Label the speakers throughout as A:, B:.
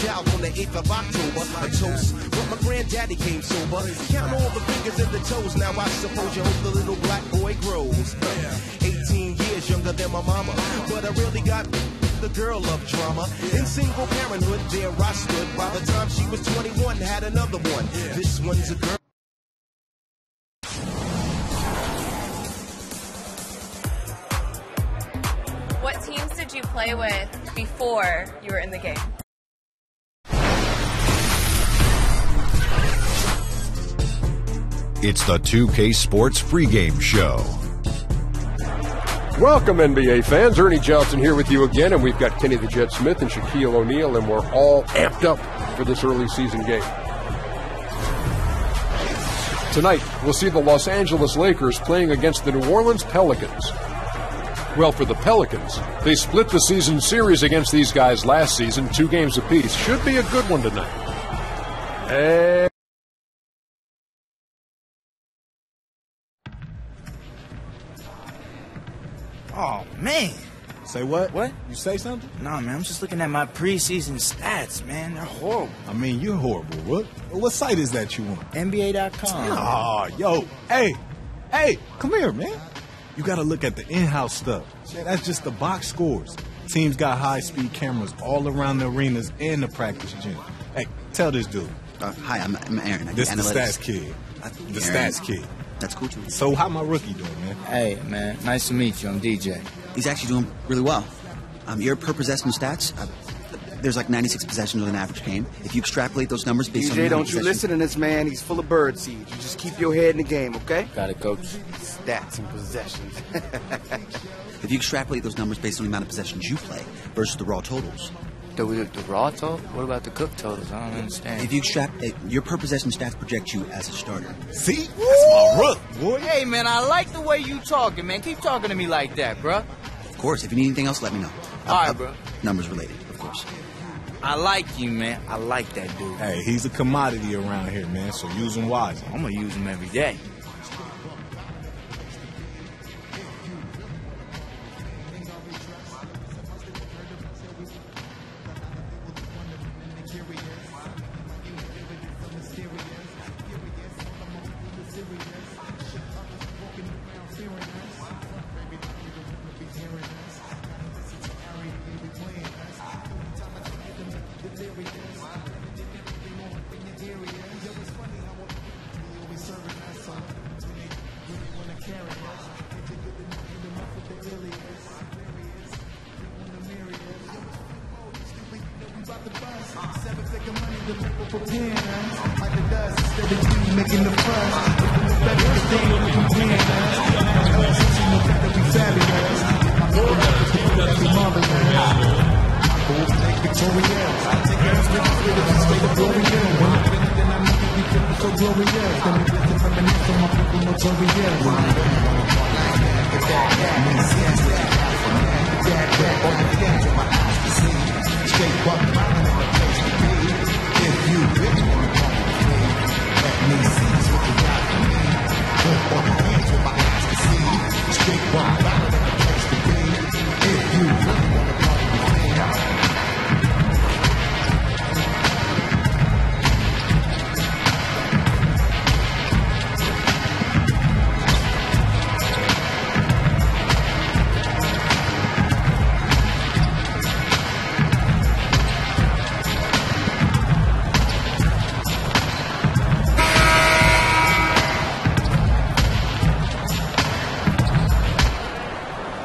A: out on the 8th of October. A toast, but my granddaddy came sober. Count all the fingers and the toes. Now I suppose you hope the little black boy grows. 18 years younger than my mama, but I really got the girl of drama. In single parenthood, there I stood. By the time she was 21, had another one. This one's a girl.
B: What teams did you play with before you were in the game?
C: It's the 2K Sports pregame show.
D: Welcome, NBA fans. Ernie Johnson here with you again, and we've got Kenny the Jet Smith and Shaquille O'Neal, and we're all amped up for this early season game. Tonight, we'll see the Los Angeles Lakers playing against the New Orleans Pelicans. Well, for the Pelicans, they split the season series against these guys last season, 2 games apiece. Should be a good one tonight. And
E: oh, man.
F: Say what?
E: What?
F: You say something?
E: Nah, man, I'm just looking at my preseason stats, man. They're horrible.
F: I mean, you're horrible. What site is that you on?
E: NBA.com.
F: Oh, yo. Hey, come here, man. You got to look at the in-house stuff. Yeah, that's just the box scores. Teams got high-speed cameras all around the arenas and the practice gym. Hey, tell this dude.
G: Hi, I'm Aaron.
F: This the
G: analytics.
F: stats kid. The
G: Aaron.
F: stats kid.
G: That's cool, too.
F: So how my rookie doing, man?
E: Hey, man, nice to meet you. I'm DJ.
G: He's actually doing really well. Your per possession stats, there's like 96 possessions with an average game. If you extrapolate those numbers based on...
H: DJ, don't you listen to this man. He's full of bird seed. You just keep your head in the game, okay?
E: Got it, coach.
H: Stats and possessions.
G: If you extrapolate those numbers based on the amount of possessions you play versus the raw totals...
E: The raw total? What about the cook totals? I don't understand.
G: If you extrapolate, your per possession stats project you as a starter.
F: See? That's my rook, boy.
E: Hey, man, I like the way you talking, man. Keep talking to me like that, bro.
G: Of course. If you need anything else, let me know.
E: All right, bro.
G: Numbers related, of course.
E: I like you, man. I like that dude.
F: Hey, he's a commodity around here, man, so use him wisely.
E: I'm going to use him every day.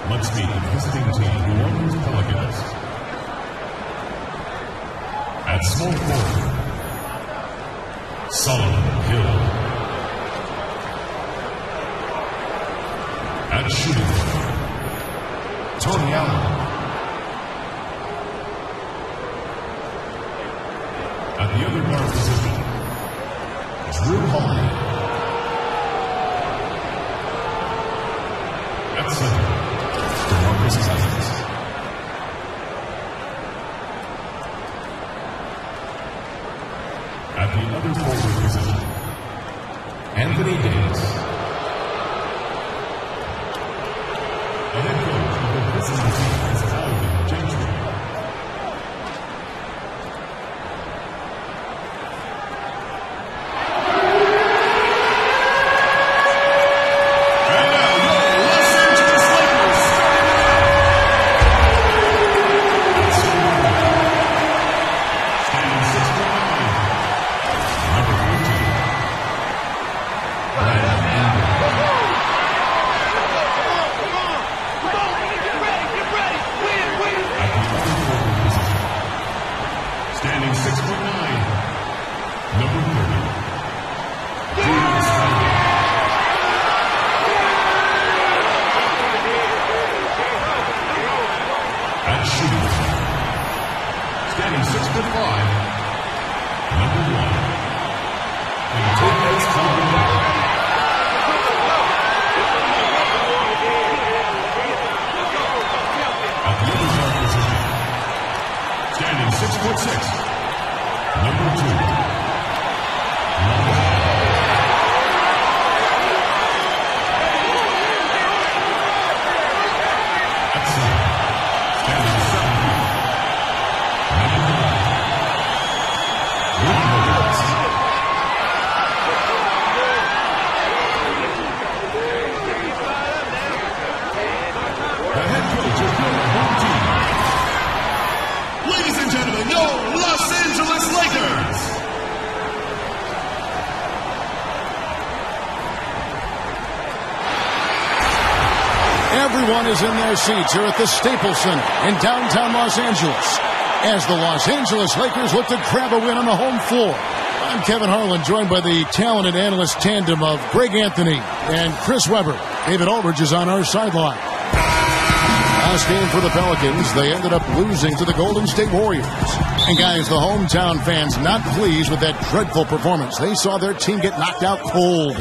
I: Let's meet the visiting team, New Orleans Pelicans. At small forward, Solomon Hill. At shooting guard, Tony Allen. At the other guard position, Drew Holiday. At center, DeMarcus Cousins. At the other forward position, Anthony Davis. The head coach of the visiting team is Alvin Gentry. Standing 6'9", number 30. At shooting. Standing 6'5", number 1. And Davis at the other side position. Standing 6'6", number 2. At center. Standing 7 feet. Number 9. Rick Williams. The head coach of your home team. Ladies and gentlemen, your Los Angeles Lakers.
J: Everyone is in their seats here at the Staples Center in downtown Los Angeles as the Los Angeles Lakers look to grab a win on the home floor. I'm Kevin Harlan, joined by the talented analyst tandem of Greg Anthony and Chris Webber. David Aldridge is on our sideline. Last game for the Pelicans, they ended up losing to the Golden State Warriors. And guys, the hometown fans not pleased with that dreadful performance. They saw their team get knocked out cold.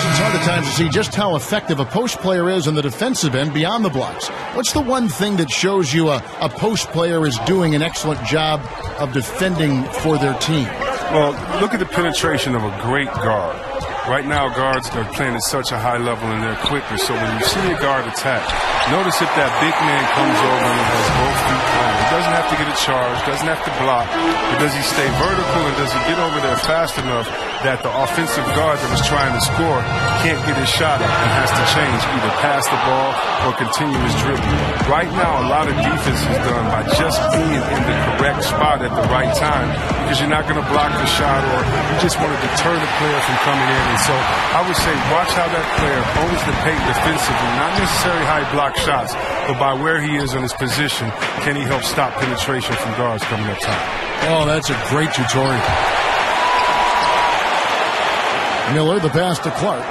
J: It's hard at times to see just how effective a post player is on the defensive end beyond the blocks. What's the one thing that shows you a post player is doing an excellent job of defending for their team?
K: Well, look at the penetration of a great guard. Right now, guards are playing at such a high level and they're quicker. So when you see a guard attack, notice if that big man comes over and has both feet planted. He doesn't have to get a charge, doesn't have to block, but does he stay vertical and does he get over there fast enough that the offensive guard that was trying to score can't get his shot up and has to change, either pass the ball or continue his dribble. Right now, a lot of defense is done by just being in the correct spot at the right time because you're not going to block the shot or you just want to deter the player from coming in. And so I would say watch how that player owns the paint defensively, not necessarily how he blocks shots, but by where he is in his position, can he help stop penetration from guards coming up top.
J: Oh, that's a great tutorial. Miller, the pass to Clark.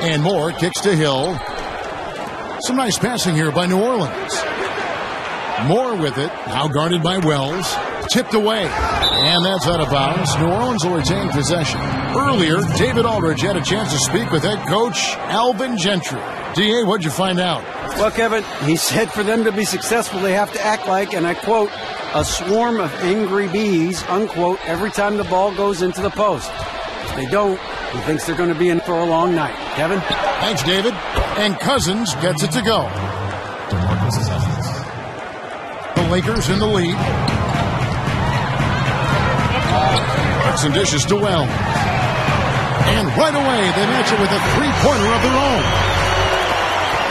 J: And Moore kicks to Hill. Some nice passing here by New Orleans. Moore with it, now guarded by Wells. Tipped away. And that's out of bounds. New Orleans will retain possession. Earlier, David Aldridge had a chance to speak with head coach Alvin Gentry. D.A., what'd you find out?
L: Well, Kevin, he said for them to be successful, they have to act like, and I quote, a swarm of angry bees, unquote, every time the ball goes into the post. If they don't, he thinks they're going to be in for a long night. Kevin?
J: Thanks, David. And Cousins gets it to go. The Lakers in the lead. Hudson dishes to Wells. And right away, they match it with a three-pointer of their own.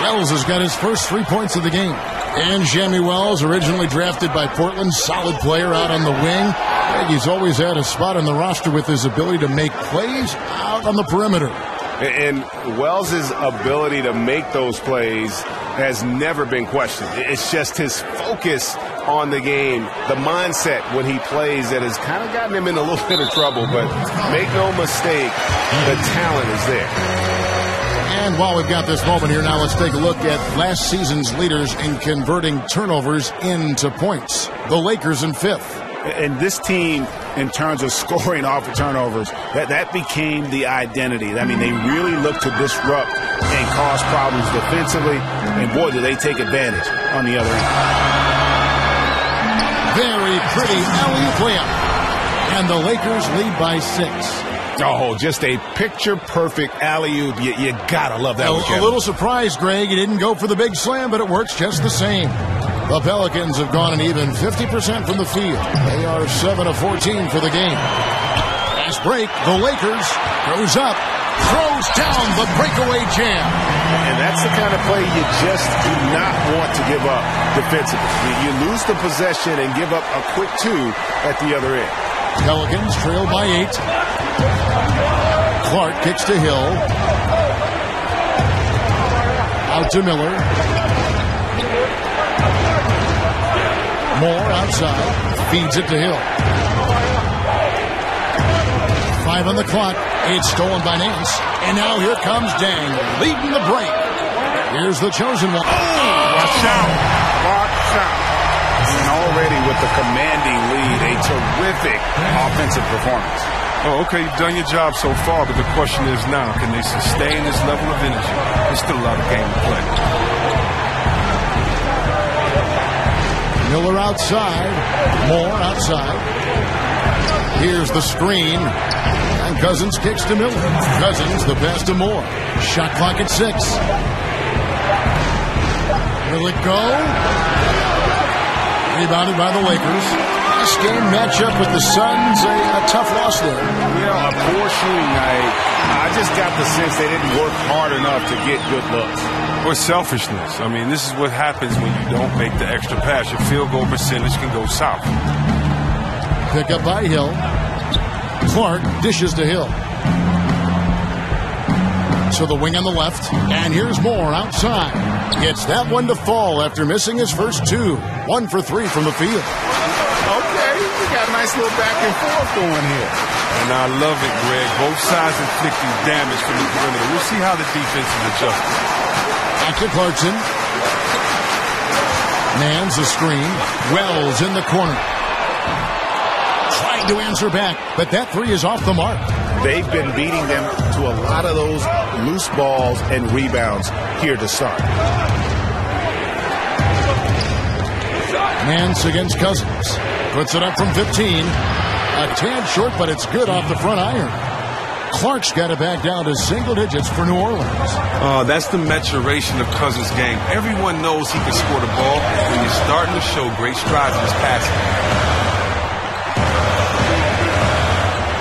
J: Wells has got his first 3 points of the game. And Jamie Wells, originally drafted by Portland, solid player out on the wing. He's always had a spot on the roster with his ability to make plays out on the perimeter.
M: And Wells' ability to make those plays has never been questioned. It's just his focus on the game, the mindset when he plays that has kind of gotten him in a little bit of trouble. But make no mistake, the talent is there.
J: And while we've got this moment here, now let's take a look at last season's leaders in converting turnovers into points. The Lakers in fifth.
N: And this team, in terms of scoring off of turnovers, that became the identity. I mean, they really look to disrupt and cause problems defensively. And, boy, do they take advantage on the other end.
J: Very pretty alley-oop layup. And the Lakers lead by 6.
M: Oh, just a picture-perfect alley-oop. You gotta love that one, Kevin.
J: A little surprised, Greg. He didn't go for the big slam, but it works just the same. The Pelicans have gone an even 50% from the field. They are 7 of 14 for the game. Fast break. The Lakers goes up, throws down the breakaway jam.
M: And that's the kind of play you just do not want to give up defensively. You lose the possession and give up a quick 2 at the other end.
J: Pelicans trail by 8. Clark kicks to Hill. Out to Miller. Moore outside. Feeds it to Hill. 5 on the clock. It's stolen by Nance. And now here comes Dang, leading the break. Here's the chosen one.
N: Watch out. Watch out. And already with the commanding lead, a terrific offensive performance.
K: Oh, okay, you've done your job so far, but the question is now, can they sustain this level of energy? There's still a lot of game to play.
J: Miller outside. Moore outside. Here's the screen. And Cousins kicks to Miller. Cousins, the pass to Moore. Shot clock at 6. Will it go? Rebounded by the Lakers. This game matchup with the Suns, a tough loss there.
N: Yeah, a poor shooting night. I just got the sense they didn't work hard enough to get good looks.
K: Or selfishness. I mean, this is what happens when you don't make the extra pass. Your field goal percentage can go south.
J: Pick up by Hill. Clark dishes to Hill. So the wing on the left. And here's Moore outside. Gets that one to fall after missing his first 2. 1 for 3 from the field.
N: Okay, we got a nice little back and forth going here.
K: And I love it, Greg. Both sides inflicting damage from the perimeter. We'll see how the defense is adjusted.
J: Back to Clarkson. Mans the screen. Wells in the corner. Trying to answer back, but that 3 is off the mark.
N: They've been beating them to a lot of those loose balls and rebounds here to start.
J: Nance against Cousins. Puts it up from 15. A tad short, but it's good off the front iron. Clark's got it back down to single digits for New Orleans.
K: That's the maturation of Cousins' game. Everyone knows he can score the ball, and he's starting to show great strides in his passing.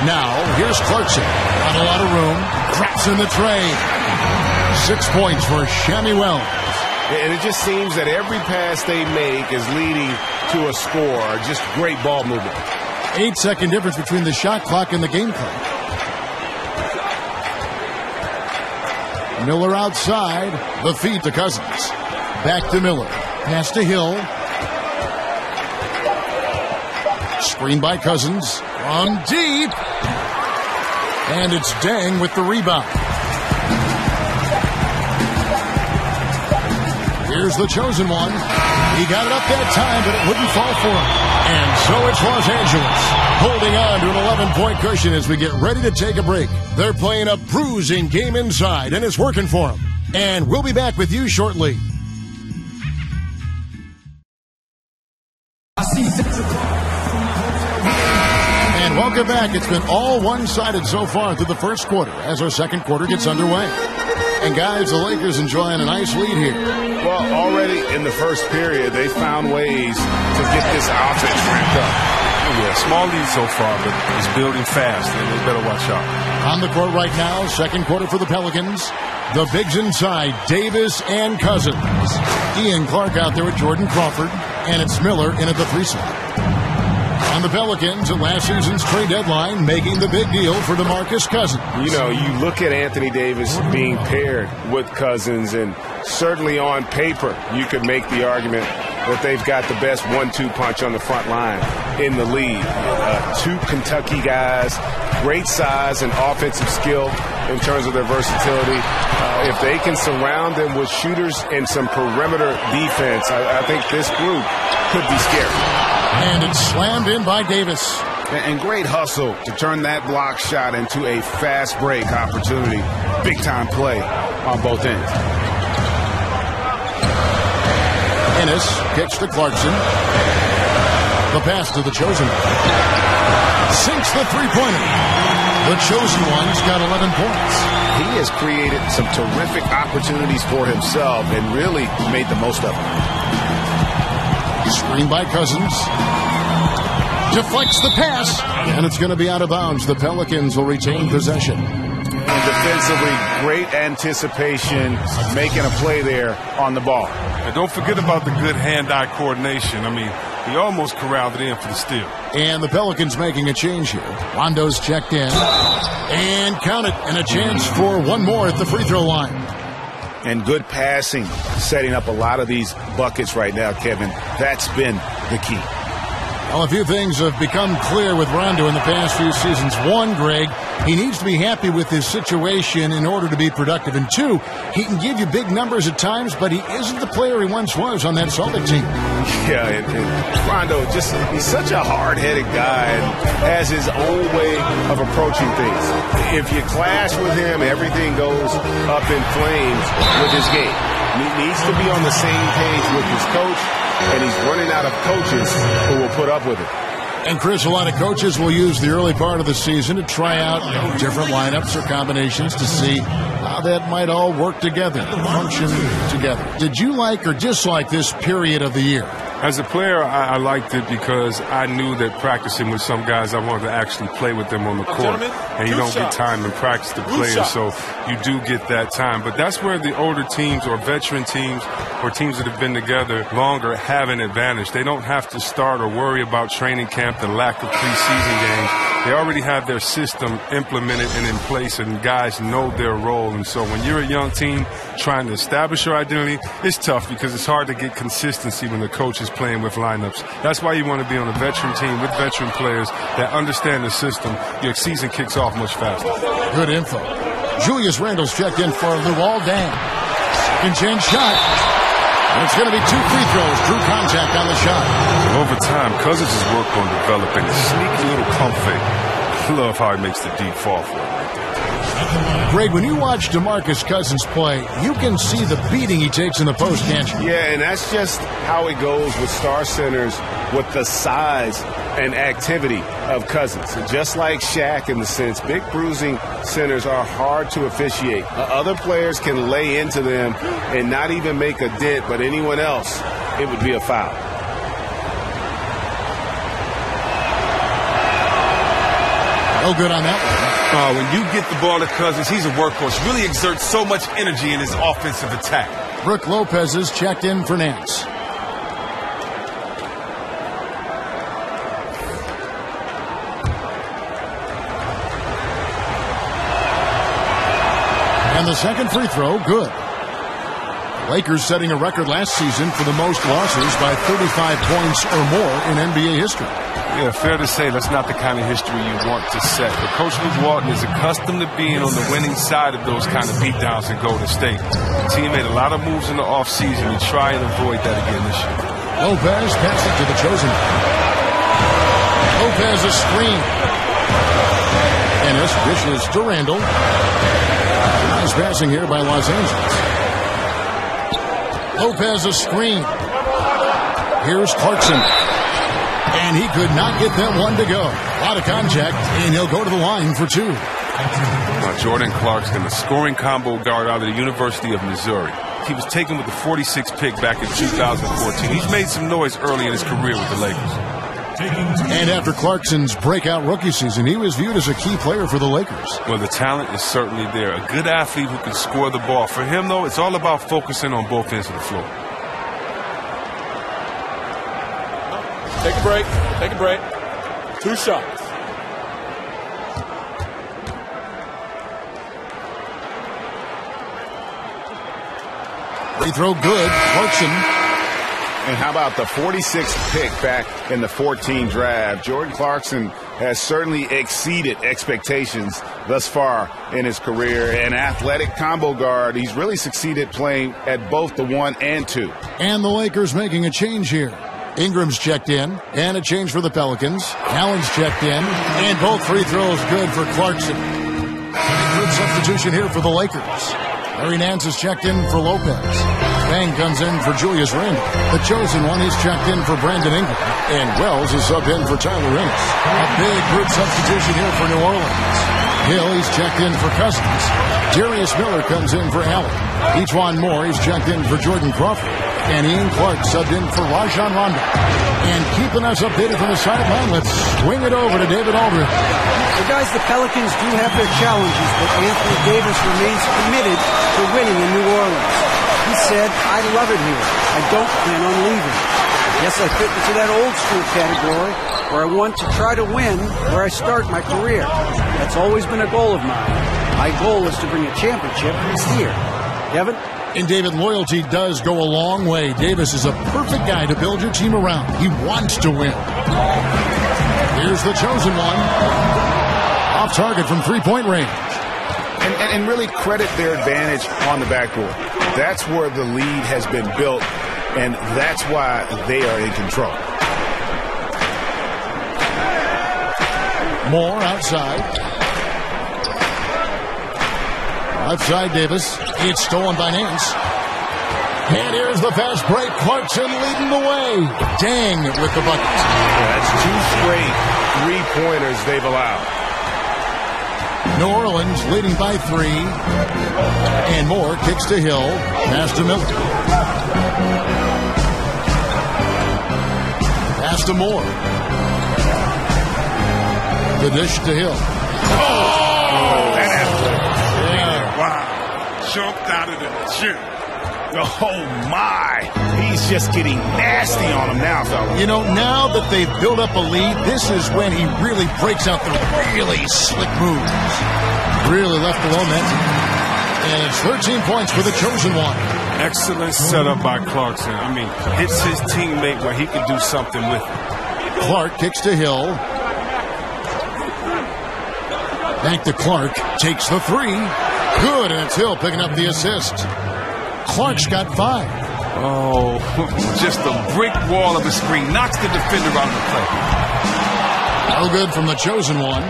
J: Now, here's Clarkson. Not a lot of room. Drops in the tray. 6 points for Shammy Wells.
M: And it just seems that every pass they make is leading to a score. Just great ball movement.
J: 8-second difference between the shot clock and the game clock. Miller outside. The feed to Cousins. Back to Miller. Pass to Hill. Screen by Cousins. From deep. And it's Dang with the rebound. Here's the chosen one. He got it up that time, but it wouldn't fall for him. And so it's Los Angeles holding on to an 11-point cushion as we get ready to take a break. They're playing a bruising game inside, and it's working for them. And we'll be back with you shortly. And welcome back. It's been all one-sided so far through the first quarter as our second quarter gets underway. And guys, the Lakers enjoying a nice lead here.
M: Well, already in the first period, they found ways to get this offense ramped up.
K: Yeah, small lead so far, but it's building fast, and they better watch out.
J: On the court right now, second quarter for the Pelicans. The bigs inside, Davis and Cousins. Ian Clark out there with Jordan Crawford, and it's Miller in at the 3 slot. On the Pelicans at last season's trade deadline, making the big deal for DeMarcus Cousins.
M: You know, you look at Anthony Davis being paired with Cousins, and certainly on paper, you could make the argument that they've got the best 1-2 punch on the front line in the league. 2 Kentucky guys, great size and offensive skill in terms of their versatility. If they can surround them with shooters and some perimeter defense, I think this group could be scary.
J: And it's slammed in by Davis.
N: And great hustle to turn that block shot into a fast break opportunity. Big time play on both ends.
J: Ennis kicks to Clarkson. The pass to the chosen one. Sinks the three-pointer. The chosen one's got 11 points.
N: He has created some terrific opportunities for himself and really made the most of them.
J: Screen by Cousins. Deflects the pass. And it's going to be out of bounds. The Pelicans will retain possession.
N: And defensively, great anticipation, making a play there on the ball.
K: And don't forget about the good hand-eye coordination. I mean, he almost corralled it in for the steal.
J: And the Pelicans making a change here. Rondo's checked in. And count it. And a chance for one more at the free throw line.
N: And good passing, setting up a lot of these buckets right now, Kevin. That's been the key.
J: Well, a few things have become clear with Rondo in the past few seasons. One, Greg, he needs to be happy with his situation in order to be productive. And two, he can give you big numbers at times, but he isn't the player he once was on that Celtic team.
M: Yeah, and Rondo, he's such a hard-headed guy and has his own way of approaching things. If you clash with him, everything goes up in flames with his game. He needs to be on the same page with his coach, and he's running out of coaches who will put up with it.
J: And, Chris, a lot of coaches will use the early part of the season to try out different lineups or combinations to see how that might all work together, function together. Did you like or dislike this period of the year?
K: As a player, I liked it because I knew that practicing with some guys, I wanted to actually play with them on the court. And you don't get time in practice to play, so you do get that time. But that's where the older teams or veteran teams or teams that have been together longer have an advantage. They don't have to start or worry about training camp, the lack of preseason games. They already have their system implemented and in place, and guys know their role. And so when you're a young team trying to establish your identity, it's tough because it's hard to get consistency when the coach is playing with lineups. That's why you want to be on a veteran team with veteran players that understand the system. Your season kicks off much faster.
J: Good info. Julius Randle's checked in for Luol Deng. Second chance shot. And it's going to be 2 free throws. Drew contact on the shot.
K: So over time, Cousins has worked on developing a sneaky little pump fake. I love how he makes the deep fall for it.
J: Greg, when you watch DeMarcus Cousins play, you can see the beating he takes in the post, can't you?
M: Yeah, and that's just how it goes with star centers, with the size and activity of Cousins. And just like Shaq in the sense, big bruising centers are hard to officiate. Other players can lay into them and not even make a dent, but anyone else, it would be a foul.
J: No good on that one.
O: When you get the ball to Cousins, he's a workhorse. Really exerts so much energy in his offensive attack.
J: Brook Lopez is checked in for Nance. And the second free throw, good. The Lakers setting a record last season for the most losses by 35 points or more in NBA history.
K: Yeah, fair to say that's not the kind of history you want to set. But Coach Luke Walton is accustomed to being on the winning side of those kind of beatdowns in Golden State. The team made a lot of moves in the offseason to try and avoid that again this year.
J: Lopez passes it to the chosen. Lopez a screen. Ennis dishes to Randle. Nice passing here by Los Angeles. Lopez a screen. Here's Clarkson. And he could not get that one to go. A lot of contact, and he'll go to the line for 2.
K: Now, Jordan Clarkson, the scoring combo guard out of the University of Missouri. He was taken with the 46th pick back in 2014. He's made some noise early in his career with the Lakers.
J: And after Clarkson's breakout rookie season, he was viewed as a key player for the Lakers.
K: Well, the talent is certainly there. A good athlete who can score the ball. For him, though, it's all about focusing on both ends of the floor.
P: Take a break. Take a break. 2 shots.
J: Free throw good. Clarkson.
M: And how about the 46th pick back in the 14 draft? Jordan Clarkson has certainly exceeded expectations thus far in his career. An athletic combo guard. He's really succeeded playing at both the 1 and 2.
J: And the Lakers making a change here. Ingram's checked in, and a change for the Pelicans. Allen's checked in, and both free throws good for Clarkson. Good substitution here for the Lakers. Larry Nance is checked in for Lopez. Bang comes in for Julius Randle. The chosen one is checked in for Brandon Ingram. And Wells is subbed in for Tyler Ennis. A big group substitution here for New Orleans. Hill, he's checked in for Cousins. Darius Miller comes in for Allen. Ejuan Moore is checked in for Jordan Crawford. And Ian Clark subbed in for Rajon Rondo. And keeping us updated from the sideline, let's swing it over to David Aldridge.
L: Well, guys, the Pelicans do have their challenges, but Anthony Davis remains committed to winning in New Orleans. He said, I love it here. I don't plan on leaving. Yes, I fit into that old school category where I want to try to win where I start my career. That's always been a goal of mine. My goal is to bring a championship here. Kevin?
J: And David, loyalty does go a long way. Davis is a perfect guy to build your team around. He wants to win. Here's the chosen one. Off target from three-point range.
N: And really credit their advantage on the backboard. That's where the lead has been built, and that's why they are in control.
J: Moore outside. Left side, Davis. It's stolen by Nance. And here's the fast break. Clarkson leading the way. Dang with the bucket.
M: That's 2 straight three-pointers they've allowed.
J: New Orleans leading by 3. And Moore kicks to Hill. Pass to Miller. Pass to Moore. The dish to Hill.
M: Wow. Jumped out of the gym. Oh, my. He's just getting nasty on him now, fellas.
J: You know, now that they've built up a lead, this is when he really breaks out the really slick moves. Really left alone that. And it's 13 points for the chosen one.
K: Excellent setup by Clarkson. I mean, hits his teammate where he can do something with it.
J: Clark kicks to Hill. Back to Clark. Takes the 3. Good, and it's Hill picking up the assist. Clark's got 5.
O: Oh, just a brick wall of a screen. Knocks the defender out of the play.
J: No good from the chosen one.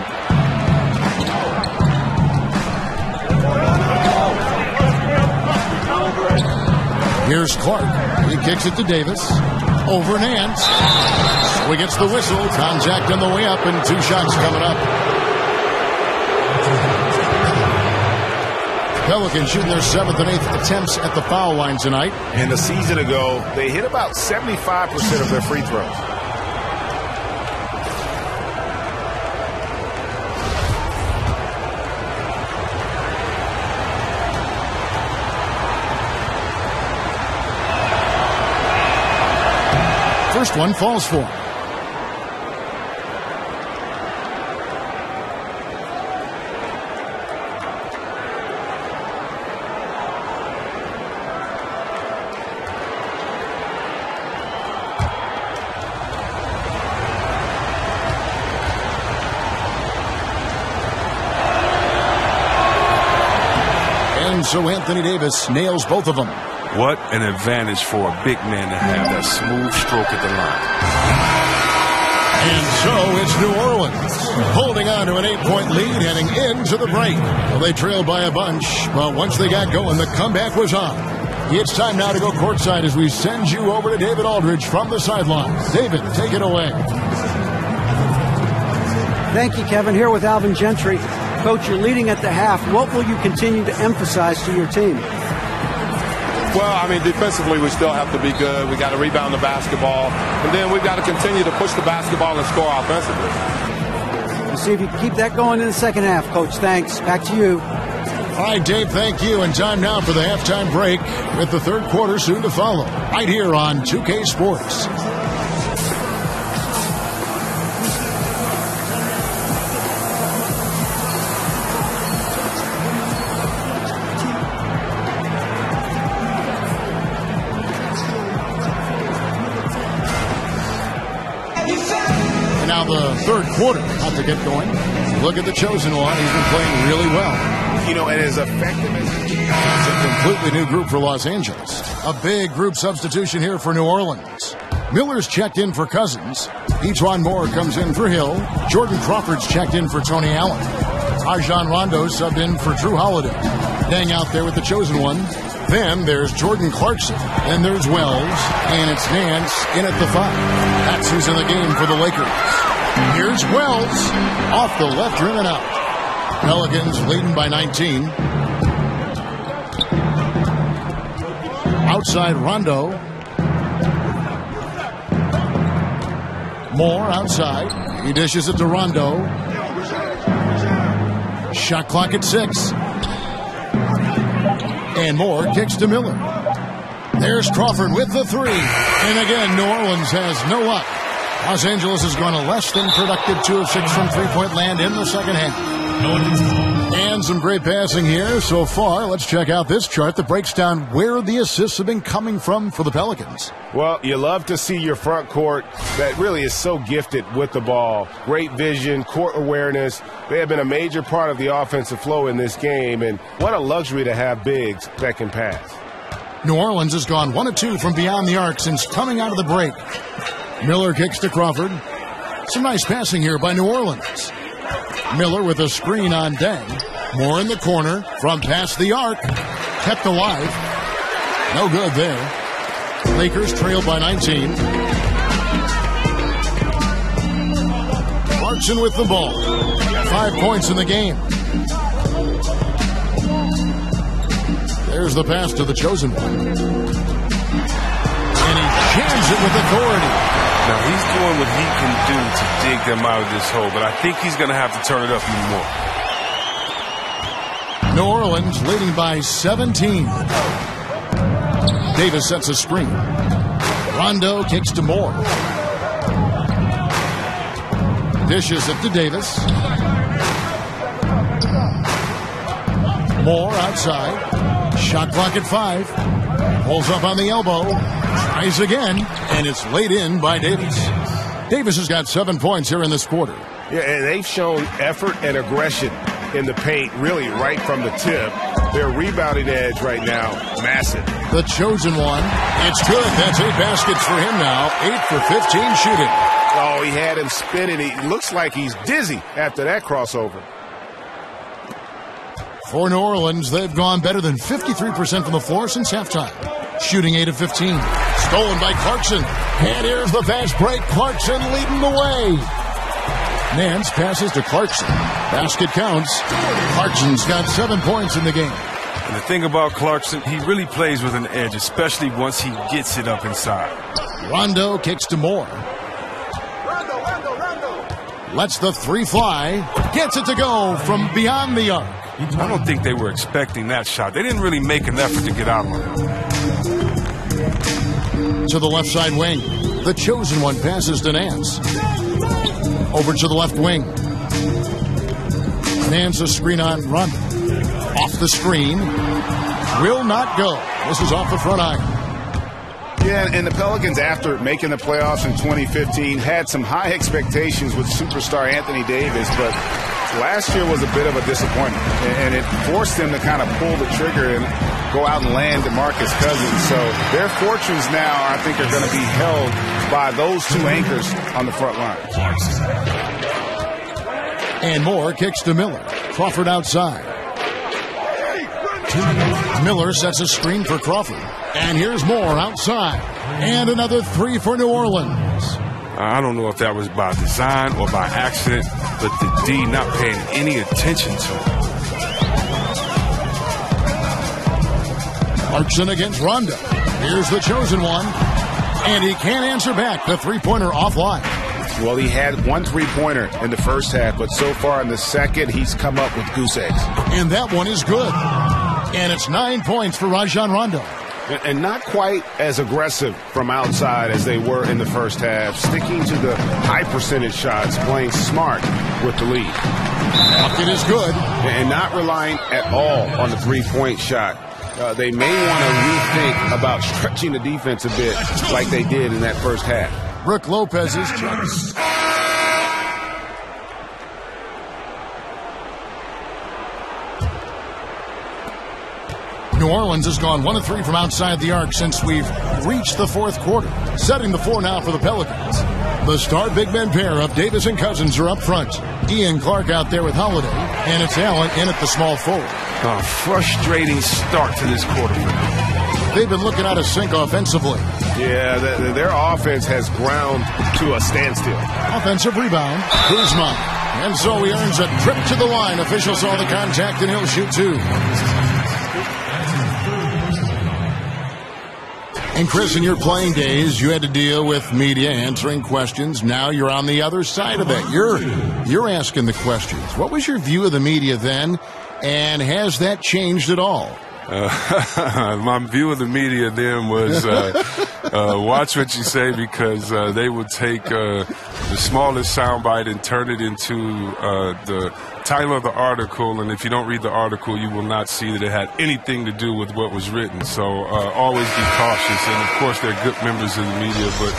J: Here's Clark. He kicks it to Davis. Over Nance. So he gets the whistle. Contact on the way up, and 2 shots coming up. Pelicans shooting their 7th and 8th attempts at the foul line tonight.
N: And a season ago, they hit about 75% of their free throws.
J: First one falls for him. So Anthony Davis nails both of them.
K: What an advantage for a big man to have that smooth stroke at the line.
J: And so it's New Orleans holding on to an 8-point lead heading into the break. Well, they trailed by a bunch, but once they got going, the comeback was on. It's time now to go courtside as we send you over to David Aldridge from the sidelines. David, take it away.
L: Thank you, Kevin. Here with Alvin Gentry. Coach, you're leading at the half. What will you continue to emphasize to your team?
P: Well, I mean, defensively, we still have to be good. We got to rebound the basketball. And then we've got to continue to push the basketball and score offensively.
L: We'll see if you can keep that going in the second half, Coach. Thanks. Back to you.
J: All right, Dave, thank you. And time now for the halftime break with the third quarter soon to follow. Right here on 2K Sports. The third quarter about to get going. Look at the chosen one. He's been playing really well.
N: You know, and as effective as
J: it's a completely new group for Los Angeles. A big group substitution here for New Orleans. Miller's checked in for Cousins. Ejuan Moore comes in for Hill. Jordan Crawford's checked in for Tony Allen. Rajon Rondo subbed in for Drew Holiday. Dang out there with the chosen one. Then there's Jordan Clarkson. Then there's Wells. And it's Nance in at the 5. That's who's in the game for the Lakers. Here's Wells off the left rim and out. Pelicans leading by 19. Outside Rondo. Moore outside. He dishes it to Rondo. Shot clock at 6. And Moore kicks to Miller. There's Crawford with the 3. And again, New Orleans has no luck. Los Angeles has gone a less than productive 2 of 6 from three-point land in the second half. And some great passing here so far. Let's check out this chart that breaks down where the assists have been coming from for the Pelicans.
M: Well, you love to see your front court that really is so gifted with the ball. Great vision, court awareness. They have been a major part of the offensive flow in this game, and what a luxury to have bigs that can pass.
J: New Orleans has gone 1 of 2 from beyond the arc since coming out of the break. Miller kicks to Crawford. Some nice passing here by New Orleans. Miller with a screen on Deng. Moore in the corner from past the arc. Kept alive. No good there. Lakers trailed by 19. Clarkson with the ball. 5 points in the game. There's the pass to the chosen one. And he jams it with authority.
K: Now, he's doing what he can do to dig them out of this hole, but I think he's going to have to turn it up even more.
J: New Orleans leading by 17. Davis sets a screen. Rondo kicks to Moore. Dishes it to Davis. Moore outside. Shot clock at 5. Pulls up on the elbow. Tries again. And it's laid in by Davis. Davis has got 7 points here in this quarter.
M: Yeah, and they've shown effort and aggression in the paint, really right from the tip. Their rebounding edge right now, massive.
J: The chosen one. It's good. That's 8 baskets for him now. 8 for 15 shooting.
M: Oh, he had him spinning. He looks like he's dizzy after that crossover.
J: For New Orleans, they've gone better than 53% from the floor since halftime. Shooting 8 of 15. Stolen by Clarkson. And here's the fast break. Clarkson leading the way. Nance passes to Clarkson. Basket counts. Clarkson's got 7 points in the game.
K: And the thing about Clarkson, he really plays with an edge, especially once he gets it up inside.
J: Rondo kicks to Moore. Lets the 3 fly. Gets it to go from beyond the arc.
K: I don't think they were expecting that shot. They didn't really make an effort to get out of it.
J: To the left side wing. The chosen one passes to Nance. Over to the left wing. Nance a screen on Rondo. Off the screen. Will not go. This is off the front iron.
N: Yeah, and the Pelicans, after making the playoffs in 2015, had some high expectations with superstar Anthony Davis, but last year was a bit of a disappointment, and it forced them to kind of pull the trigger and go out and land DeMarcus Cousins. So their fortunes now, I think, are going to be held by those 2 anchors on the front line.
J: And Moore kicks to Miller. Crawford outside. Miller sets a screen for Crawford. And here's Moore outside. And another 3 for New Orleans.
K: I don't know if that was by design or by accident, but the D not paying any attention to it.
J: Clarkson against Rondo. Here's the chosen one. And he can't answer back. The 3-pointer offline.
N: Well, he had 1 3-pointer in the first half, but so far in the second, he's come up with goose eggs.
J: And that one is good. And it's 9 points for Rajon Rondo.
M: And not quite as aggressive from outside as they were in the first half, sticking to the high percentage shots, playing smart with the lead.
J: Bucket is good.
M: And not relying at all on the 3-point shot. They may want to rethink about stretching the defense a bit like they did in that first half.
J: Brook Lopez's chance. New Orleans has gone 1 of 3 from outside the arc since we've reached the 4th quarter. Setting the floor now for the Pelicans. The star big men pair of Davis and Cousins are up front. Ian Clark out there with Holiday, and it's Allen in at the small forward.
K: A frustrating start to this quarter.
J: They've been looking out of sync offensively.
M: Yeah, their offense has ground to a standstill.
J: Offensive rebound, Kuzma. And so he earns a trip to the line. Official saw the contact, and he'll shoot 2. And Chris, in your playing days, you had to deal with media answering questions. Now you're on the other side of that. You're asking the questions. What was your view of the media then, and has that changed at all?
K: My view of the media then was Watch what you say, because they will take the smallest soundbite and turn it into the title of the article, and if you don't read the article, you will not see that it had anything to do with what was written. So always be cautious, and of course they're good members of the media, but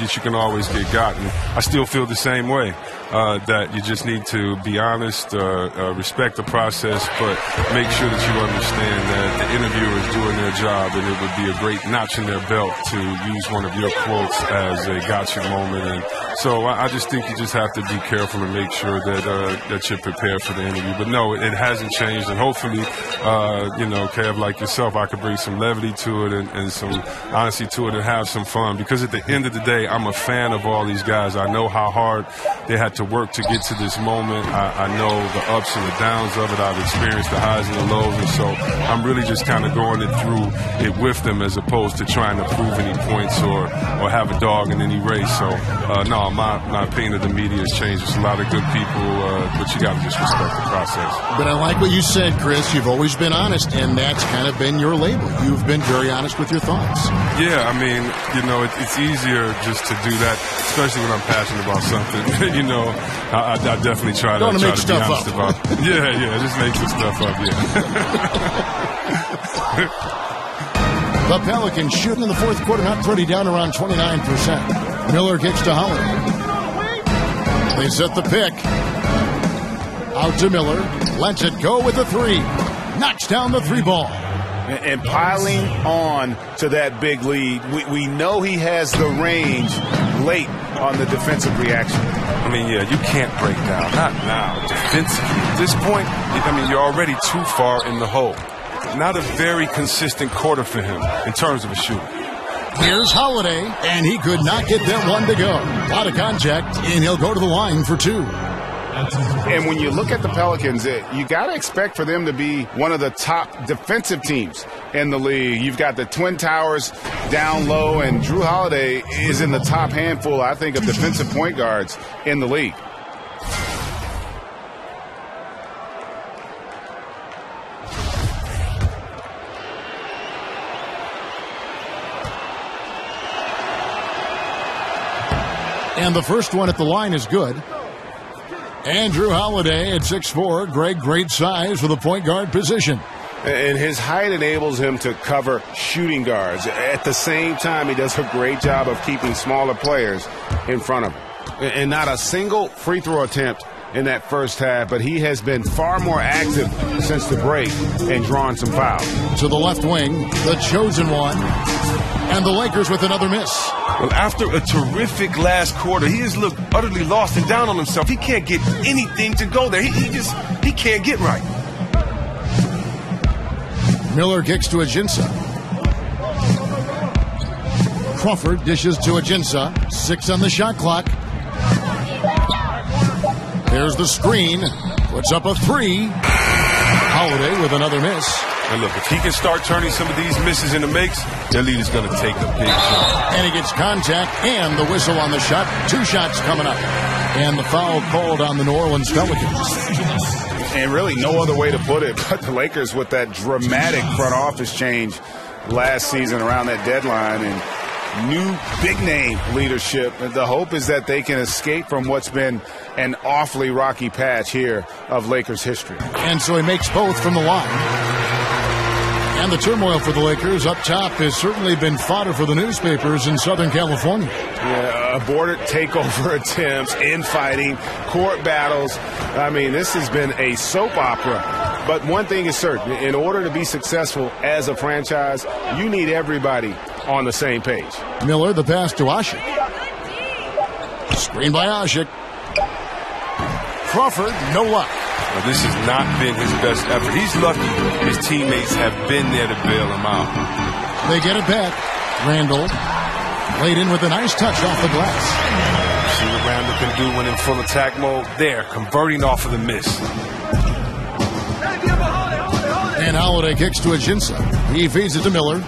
K: you can always get gotten. I still feel the same way, that you just need to be honest, respect the process, but make sure that you understand that the interviewer is doing their job, and it would be a great notch in their belt to use one of your quotes as a gotcha moment. And so I just think you just have to be careful and make sure that you're prepared for the interview. But no, it hasn't changed, and hopefully, Kev, like yourself, I could bring some levity to it and some honesty to it and have some fun, because at the end of the day, I'm a fan of all these guys. I know how hard they had to work to get to this moment. I know the ups and the downs of it. I've experienced the highs and the lows, and so I'm really just kind of going through it with them, as opposed to trying to prove any points or have a dog in any race. So, no, my opinion of the media has changed. There's a lot of good people, but you got to just respect the process.
J: But I like what you said, Chris. You've always been honest, and that's kind of been your label. You've been very honest with your thoughts.
K: Yeah, I mean, it's easier just to do that, especially when I'm passionate about something. I definitely try to
J: make
K: be
J: stuff
K: honest
J: up.
K: about. Yeah, just make some stuff up. Yeah.
J: The Pelicans shooting in the fourth quarter, not pretty, down around 29%. Miller kicks to Holiday. They set the pick. Out to Miller. Lets it go with a three. Knocks down the three ball.
N: And piling on to that big lead, we know he has the range late on the defensive reaction.
K: I mean, yeah, you can't break down. Not now. Defensively. At this point, you're already too far in the hole. Not a very consistent quarter for him in terms of a shooter.
J: Here's Holiday, and he could not get that one to go. Out of contact, and he'll go to the line for two.
N: And when you look at the Pelicans, you got to expect for them to be one of the top defensive teams in the league. You've got the Twin Towers down low, and Drew Holiday is in the top handful, I think, of defensive point guards in the league.
J: And the first one at the line is good. Andrew Holiday at 6'4", great size for the point guard position.
N: And his height enables him to cover shooting guards. At the same time, he does a great job of keeping smaller players in front of him. And not a single free throw attempt in that first half, but he has been far more active since the break and drawn some fouls.
J: To the left wing, the chosen one, and the Lakers with another miss.
O: Well, after a terrific last quarter, he has looked utterly lost and down on himself. He can't get anything to go there. He can't get right.
J: Miller kicks to Ajinça. Crawford dishes to Ajinça. 6 on the shot clock. There's the screen. Puts up a three. Holiday with another miss.
K: And look, if he can start turning some of these misses into makes, their lead is going to take a big jump.
J: And he gets contact and the whistle on the shot. 2 shots coming up. And the foul called on the New Orleans Pelicans.
N: And really no other way to put it but the Lakers with that dramatic front office change last season around that deadline and new big name leadership. The hope is that they can escape from what's been an awfully rocky patch here of Lakers history.
J: And so he makes both from the line. And the turmoil for the Lakers up top has certainly been fodder for the newspapers in Southern California.
N: Yeah, aborted takeover attempts, infighting, court battles. I mean, this has been a soap opera. But one thing is certain. In order to be successful as a franchise, you need everybody on the same page.
J: Miller, the pass to Ashik. Screen by Ashik. Crawford, no luck.
K: Well, this has not been his best effort. He's lucky his teammates have been there to bail him out.
J: They get it back. Randall laid in with a nice touch off the glass.
K: See what Randall can do when in full attack mode? There, converting off of the miss.
J: And Holiday kicks to Ajinça. He feeds it to Miller.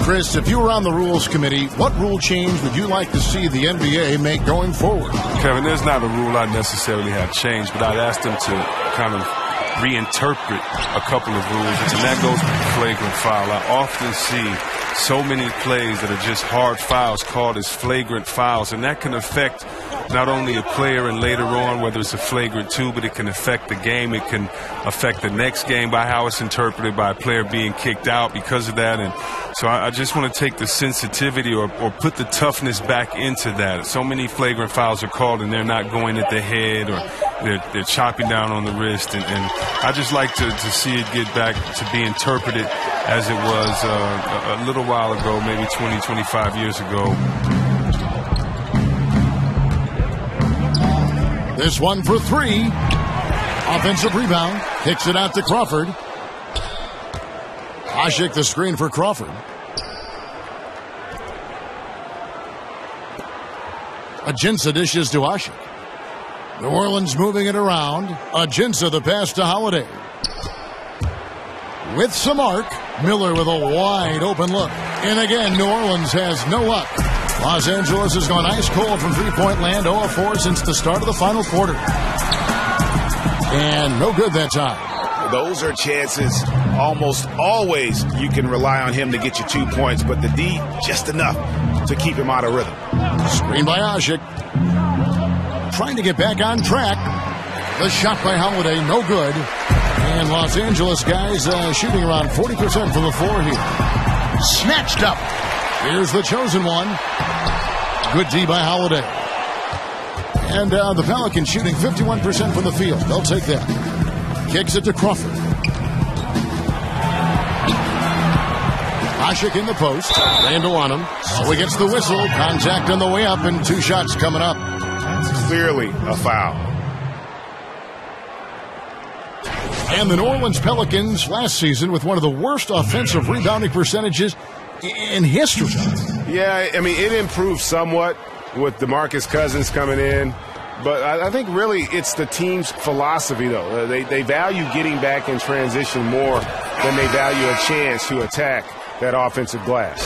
J: Chris, if you were on the rules committee, what rule change would you like to see the NBA make going forward?
K: Kevin, there's not a rule I necessarily have changed, but I'd ask them to kind of reinterpret a couple of rules, and that goes with the flagrant foul. I often see so many plays that are just hard fouls called as flagrant fouls, and that can affect not only a player and later on whether it's a flagrant 2, but it can affect the game. It can affect the next game by how it's interpreted by a player being kicked out because of that. And so I just want to take the sensitivity or put the toughness back into that. So many flagrant fouls are called and they're not going at the head, or they're chopping down on the wrist, and I just like to see it get back to be interpreted as it was a little while ago, maybe 20, 25 years ago.
J: This one for 3. Offensive rebound. Kicks it out to Crawford. Ashik the screen for Crawford. Ajinça dishes to Ashik. New Orleans moving it around. Ajinça the pass to Holiday. With some arc. Miller with a wide open look. And again, New Orleans has no luck. Los Angeles has gone ice cold from three-point land, 0 of 4 since the start of the final quarter. And no good that time.
N: Those are chances almost always you can rely on him to get you 2 points, but the D just enough to keep him out of rhythm.
J: Screen by Ashik. Trying to get back on track. The shot by Holiday, no good. And Los Angeles guys shooting around 40% from the floor here. Snatched up. Here's the chosen one. Good D by Holiday. And the Pelicans shooting 51% from the field. They'll take that. Kicks it to Crawford. Ashik in the post. Randall on him. So he gets the whistle. Contact on the way up, and 2 shots coming up.
N: That's clearly a foul.
J: And the New Orleans Pelicans last season with one of the worst offensive rebounding percentages in history.
M: Yeah, I mean, it improved somewhat with DeMarcus Cousins coming in. But I think really it's the team's philosophy, though. They value getting back in transition more than they value a chance to attack that offensive glass.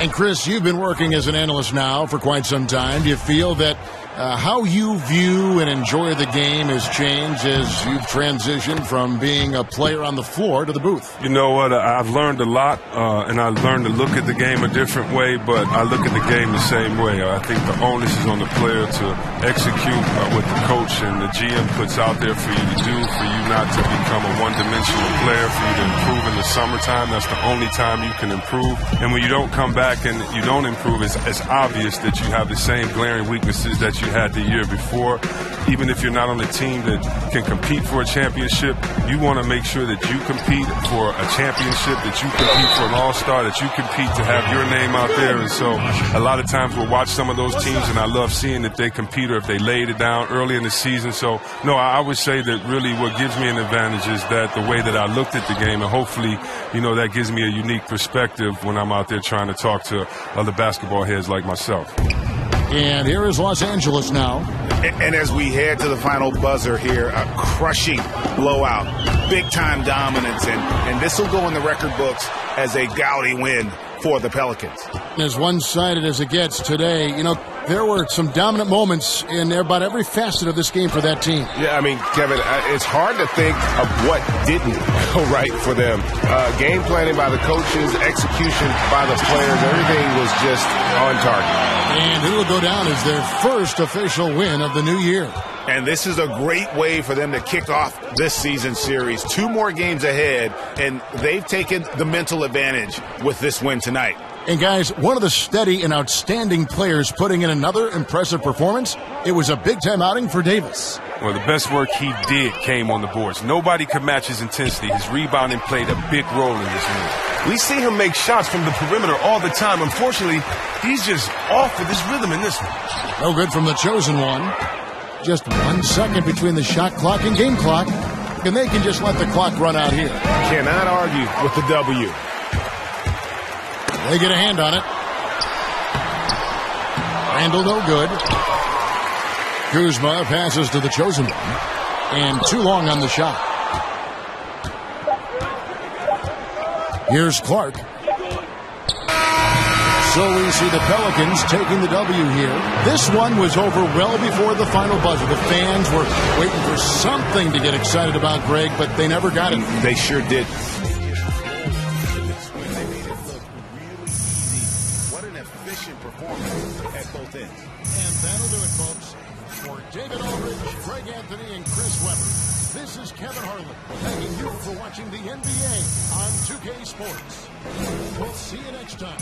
J: And, Chris, you've been working as an analyst now for quite some time. Do you feel that how you view and enjoy the game has changed as you've transitioned from being a player on the floor to the booth?
K: You know what? I've learned a lot, and I learned to look at the game a different way, but I look at the game the same way. I think the onus is on the player to execute what the coach and the GM puts out there for you to do, for you not to become a one-dimensional player, for you to improve in the summertime. That's the only time you can improve. And when you don't come back and you don't improve, it's obvious that you have the same glaring weaknesses that you had the year before. Even if you're not on a team that can compete for a championship, you want to make sure that you compete for a championship, that you compete for an all-star, that you compete to have your name out there. And so a lot of times we'll watch some of those teams, and I love seeing if they compete or if they laid it down early in the season. So, no, I would say that really what gives me an advantage is that the way that I looked at the game, and hopefully, that gives me a unique perspective when I'm out there trying to talk to other basketball heads like myself.
J: And here is Los Angeles now.
N: And as we head to the final buzzer here, a crushing blowout, big-time dominance, and this will go in the record books as a gaudy win for the Pelicans.
J: As one-sided as it gets today, there were some dominant moments in about every facet of this game for that team.
M: Yeah, I mean, Kevin, it's hard to think of what didn't go right for them. Game planning by the coaches, execution by the players, everything was just on target.
J: And it'll go down as their first official win of the new year.
N: And this is a great way for them to kick off this season series. 2 more games ahead, and they've taken the mental advantage with this win tonight.
J: And, guys, one of the steady and outstanding players putting in another impressive performance, it was a big-time outing for Davis.
K: Well, the best work he did came on the boards. Nobody could match his intensity. His rebounding played a big role in this game.
O: We see him make shots from the perimeter all the time. Unfortunately, he's just off with his rhythm in this one.
J: No good from the chosen one. Just 1 second between the shot clock and game clock, and they can just let the clock run out here.
M: Cannot argue with the W.
J: They get a hand on it. Randall no good. Kuzma passes to the chosen one, and too long on the shot. Here's Clark. So we see the Pelicans taking the W here. This one was over well before the final buzzer. The fans were waiting for something to get excited about, Greg, but they never got it.
N: They sure did.
F: What an efficient performance at both ends.
J: And that'll do it, folks. For David Aldridge, Greg Anthony, and Chris Webber, this is Kevin Harlan thanking you for watching the NBA on 2K Sports. We'll see you next time.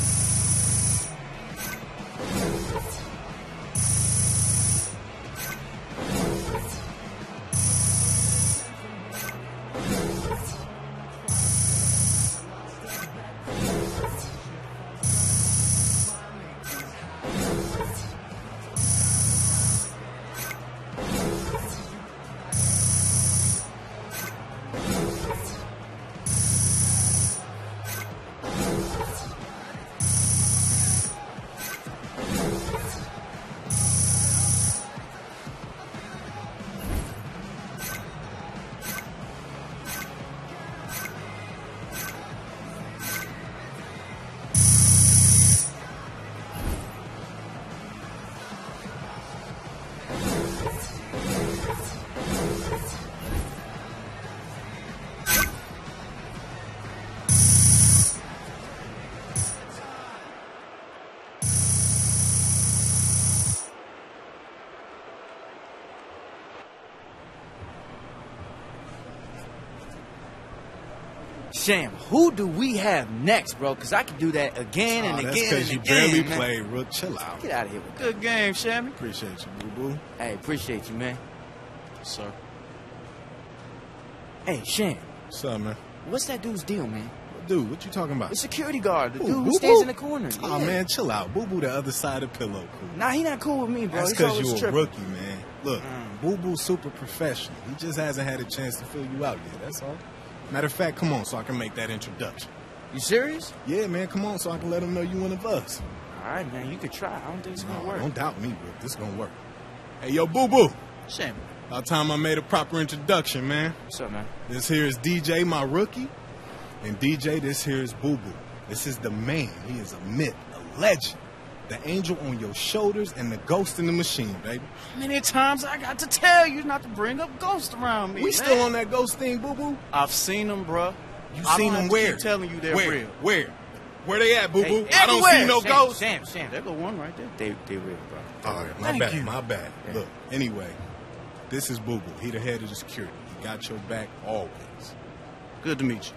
E: Sham, who do we have next, bro? Because I can do that again and again
F: That's because you barely played. Real chill out.
E: Get out of here. Good game, Shammy.
F: Appreciate you, boo-boo.
E: Hey, appreciate you, man.
F: Sir.
E: Hey, Sham.
F: What's up, man?
E: What's that dude's deal, man?
F: Dude, what you talking about?
E: The security guard. The dude who
F: Boo-boo?
E: stands in the corner.
F: Oh, man, chill out. Boo-boo the other side of the pillow. Cool.
E: Nah, he not cool with me, bro.
F: That's
E: He's
F: because
E: always
F: you a
E: tripping.
F: rookie, man. Look, Boo-boo's super professional. He just hasn't had a chance to fill you out yet, that's all. Matter of fact, come on so I can make that introduction.
E: You serious?
F: Yeah, man, come on so I can let him know you one of us.
E: All right, man, you could try. I don't think it's going to work.
F: Don't doubt me, bro. This is going to work. Hey, yo, Boo-boo.
E: Sham.
F: About time I made a proper introduction, man.
E: What's up, man?
F: This here is DJ, my rookie. And DJ, this here is Boo-boo. This is the man. He is a myth, a legend. The angel on your shoulders and the ghost in the machine, baby.
E: How many times I got to tell you not to bring up ghosts around me,
F: We
E: man?
F: still on that ghost thing, Boo-boo?
E: I've seen them, bro.
F: You seen them where?
E: Keep telling you they're real.
F: Where they at, Boo-boo?
E: Hey,
F: I don't see no ghosts.
E: Sam, there go one right there. They real, bro.
F: All right, my bad. Yeah. Look, anyway, this is Boo-boo. He the head of the security. He got your back always.
E: Good to meet you.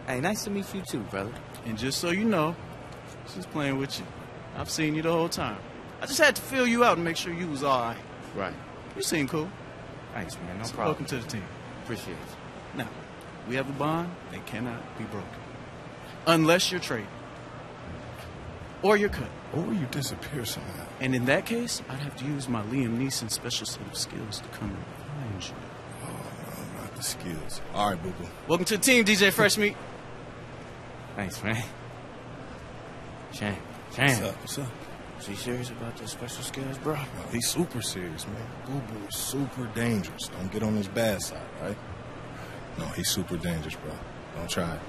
E: Hey, nice to meet you too, brother. And just so you know, just playing with you. I've seen you the whole time. I just had to fill you out and make sure you was all right. Right. You seem cool. Thanks, man. No problem. Welcome to the team. Appreciate it. Now, we have a bond that cannot be broken. Unless you're traded. Or you're cut.
F: Or you disappear somehow.
E: And in that case, I'd have to use my Liam Neeson special set of skills to come and find you.
F: Oh, no, not the skills. All right, Boo-boo.
E: Welcome to the team, DJ Fresh Meat. Thanks, man. Shane.
F: What's up?
E: Is he serious about those special skills, bro?
F: No, he's super serious, man. Boo-boo is super dangerous. Don't get on his bad side, right? No, he's super dangerous, bro. Don't try it.